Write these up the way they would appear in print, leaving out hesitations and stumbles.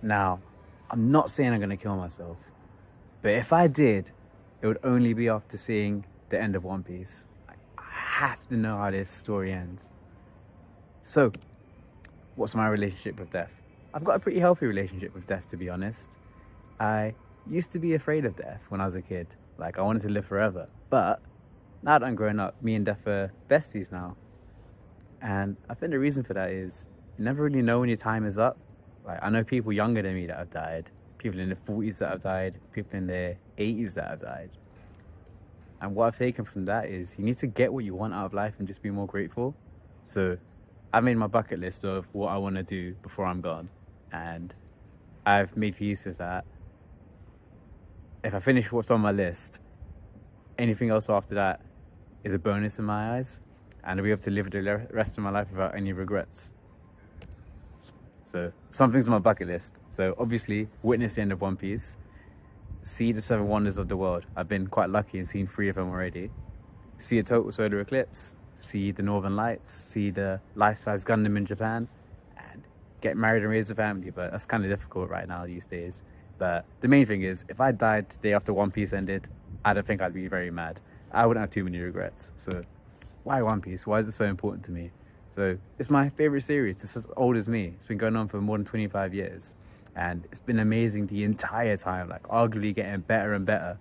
Now, I'm not saying I'm going to kill myself, but if I did, it would only be after seeing the end of One Piece. I have to know how this story ends. So, what's my relationship with death? I've got a pretty healthy relationship with death, to be honest. I used to be afraid of death when I was a kid. Like, I wanted to live forever. But now that I'm growing up, me and death are besties now. And I think the reason for that is you never really know when your time is up. Like, I know people younger than me that have died, people in their 40s that have died, people in their 80s that have died. And what I've taken from that is you need to get what you want out of life and just be more grateful. So I've made my bucket list of what I want to do before I'm gone. And I've made peace with that. If I finish what's on my list, anything else after that is a bonus in my eyes. And I'll be able to live the rest of my life without any regrets. So something's on my bucket list. So obviously, witness the end of One Piece. See the 7 wonders of the world. I've been quite lucky and seen 3 of them already. See a total solar eclipse. See the Northern Lights. See the life-size Gundam in Japan. And get married and raise a family. But that's kind of difficult right now these days. But the main thing is, if I died today after One Piece ended, I don't think I'd be very mad. I wouldn't have too many regrets. So why One Piece? Why is it so important to me? So it's my favorite series. It's as old as me. It's been going on for more than 25 years. And it's been amazing the entire time, like arguably getting better and better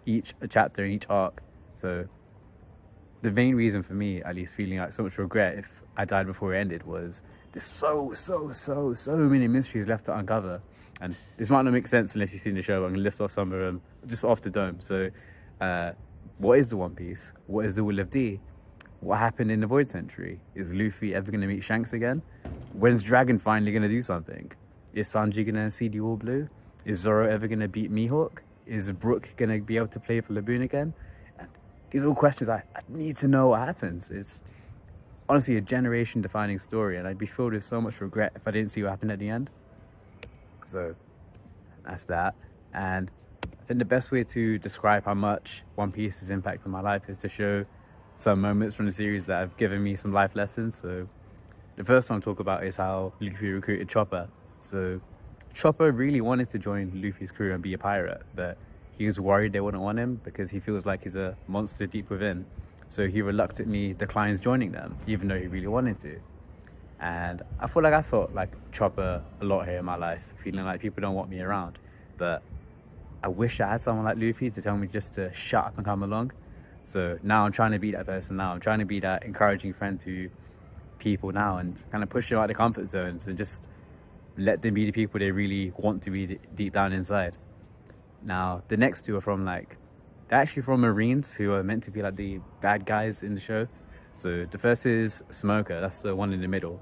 each chapter, each arc. So the main reason for me, at least feeling like so much regret if I died before it ended, was there's so many mysteries left to uncover. And this might not make sense unless you've seen the show. I'm going to list off some of them just off the dome. So what is the One Piece? What is the Will of D? What happened in the Void Century? Is Luffy ever going to meet Shanks again? When's Dragon finally going to do something? Is Sanji going to see the All Blue? Is Zoro ever going to beat Mihawk? Is Brook going to be able to play for Laboon again? And these are all questions I need to know what happens. It's honestly a generation-defining story, and I'd be filled with so much regret if I didn't see what happened at the end. So that's that. And I think the best way to describe how much One Piece has impacted my life is to show some moments from the series that have given me some life lessons. So the first one I'll talk about is how Luffy recruited Chopper. So Chopper really wanted to join Luffy's crew and be a pirate, but he was worried they wouldn't want him because he feels like he's a monster deep within. So he reluctantly declines joining them, even though he really wanted to. And I felt like Chopper a lot here in my life, feeling like people don't want me around. But I wish I had someone like Luffy to tell me just to shut up and come along. So now I'm trying to be that person now. I'm trying to be that encouraging friend to people now and kind of push them out of the comfort zones and just let them be the people they really want to be deep down inside. Now, the next 2 are they're actually from Marines who are meant to be like the bad guys in the show. So the first is Smoker, that's the one in the middle.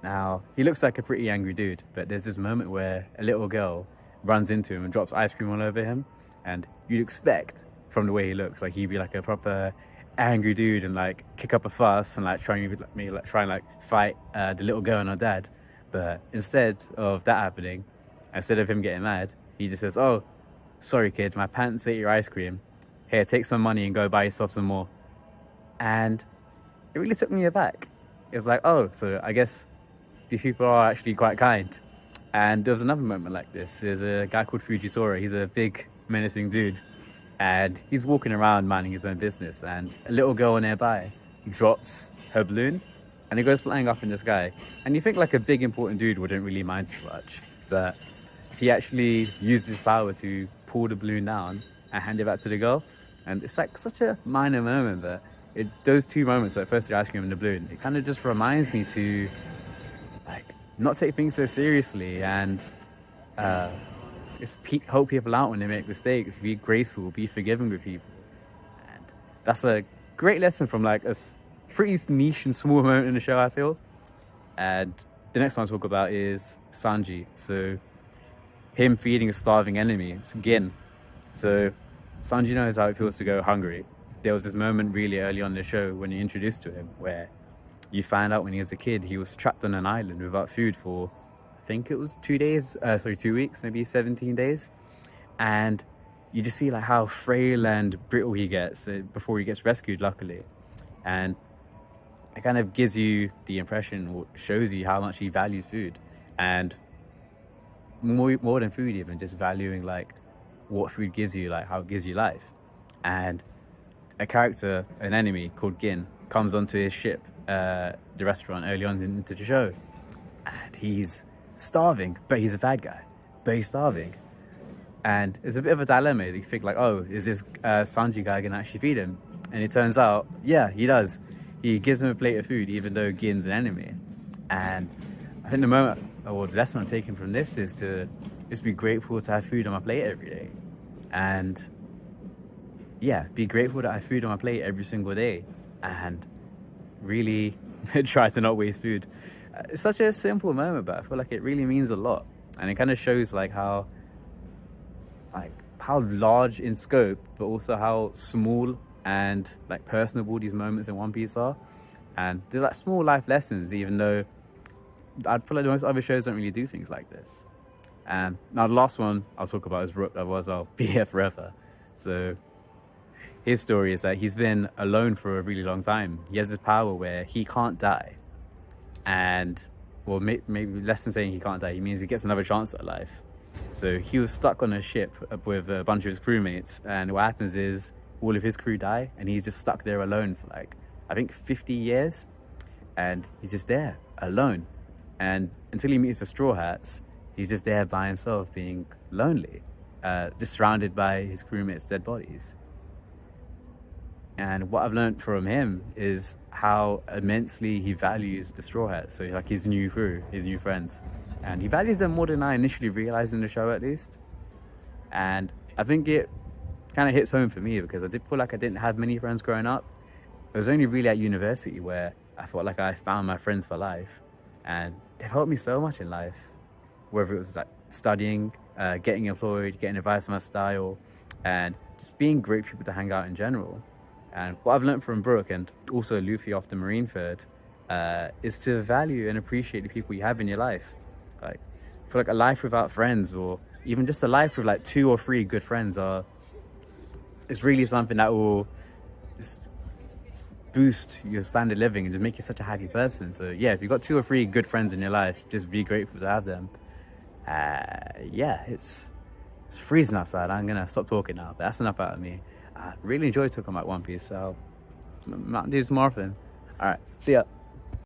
Now, he looks like a pretty angry dude, but there's this moment where a little girl runs into him and drops ice cream all over him. And you'd expect, from the way he looks, like he'd be like a proper angry dude and like kick up a fuss and like try and fight the little girl and her dad. But instead of that happening, instead of him getting mad, he just says, "Oh, sorry kid, my pants ate your ice cream. Here, take some money and go buy yourself some more." And it really took me aback. It was like, oh, so I guess these people are actually quite kind. And there was another moment like this. There's a guy called Fujitora. He's a big, menacing dude. And he's walking around minding his own business. And a little girl nearby drops her balloon and it goes flying up in the sky. And you think like a big, important dude wouldn't really mind too much. But he actually used his power to pull the balloon down and hand it back to the girl. And it's like such a minor moment, but those 2 moments, like first the ice cream and the balloon, it kind of just reminds me to like not take things so seriously and just help people out when they make mistakes, be graceful, be forgiving with people. And that's a great lesson from like a pretty niche and small moment in the show, I feel. And the next one I'll talk about is Sanji. So him feeding a starving enemy, it's Gin. So Sanji knows how it feels to go hungry. There was this moment really early on in the show when you're introduced to him where you find out when he was a kid he was trapped on an island without food for, I think it was 2 weeks, maybe 17 days. And you just see like how frail and brittle he gets before he gets rescued, luckily. And it kind of gives you the impression, or shows you how much he values food. And more than food, even just valuing like what food gives you, like how it gives you life. And a character, an enemy called Gin, comes onto his ship, the restaurant early on into the show, and he's starving, but he's a bad guy, but he's starving. And it's a bit of a dilemma. You think like, oh, is this Sanji guy gonna actually feed him? And it turns out, yeah, he does. He gives him a plate of food, even though Gin's an enemy. And I think the moment, or the lesson I'm taking from this is to just be grateful to have food on my plate every day. And yeah, be grateful that I have food on my plate every single day. And really try to not waste food. It's such a simple moment, but I feel like it really means a lot. And it kind of shows like how large in scope, but also how small and like personable these moments in One Piece are. And they're like small life lessons, even though I feel like most other shows don't really do things like this. And now the last one I'll talk about is Rook. Otherwise I'll be here forever. So his story is that he's been alone for a really long time. He has this power where he can't die. And well, maybe less than saying he can't die, he means he gets another chance at life. So he was stuck on a ship with a bunch of his crewmates, and what happens is all of his crew die, and he's just stuck there alone for like, I think 50 years, and he's just there alone. And until he meets the Straw Hats, he's just there by himself, being lonely, just surrounded by his crewmates' dead bodies. And what I've learned from him is how immensely he values the Straw Hats, so like his new crew, his new friends. And he values them more than I initially realized in the show, at least. And I think it kind of hits home for me because I did feel like I didn't have many friends growing up. It was only really at university where I felt like I found my friends for life. And they've helped me so much in life. Whether it was like studying, getting employed, getting advice on my style, and just being great people to hang out in general. And what I've learned from Brooke, and also Luffy after Marineford, is to value and appreciate the people you have in your life. Like, I feel like a life without friends, or even just a life with like 2 or 3 good friends, it's really something that will just boost your standard living and just make you such a happy person. So yeah, if you've got 2 or 3 good friends in your life, just be grateful to have them. Yeah, it's freezing outside. I'm gonna stop talking now, but that's enough out of me. I really enjoyed talking about One Piece, so I might do this more often. All right, see ya.